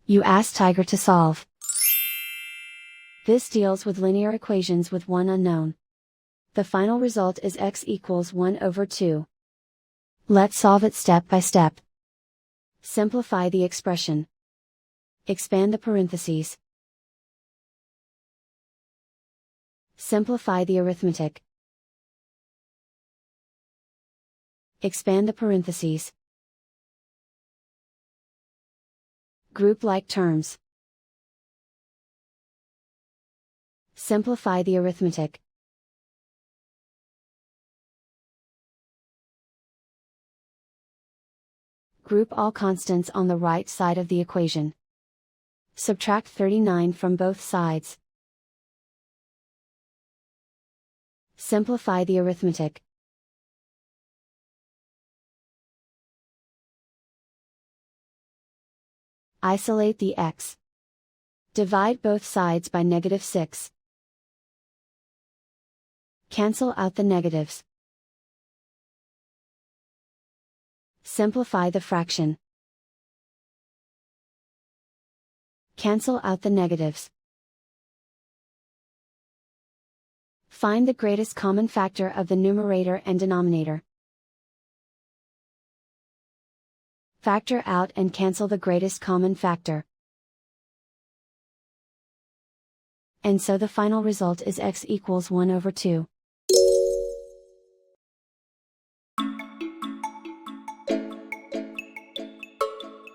You ask Tiger to solve. This deals with linear equations with one unknown. The final result is x equals 1 over 2. Let's solve it step by step. Simplify the expression. Expand the parentheses. Simplify the arithmetic. Expand the parentheses. Group like terms. Simplify the arithmetic. Group all constants on the right side of the equation. Subtract 39 from both sides. Simplify the arithmetic. Isolate the x. Divide both sides by -6. Cancel out the negatives. Simplify the fraction. Cancel out the negatives. Find the greatest common factor of the numerator and denominator. Factor out and cancel the greatest common factor. And so the final result is x equals 1 over 2.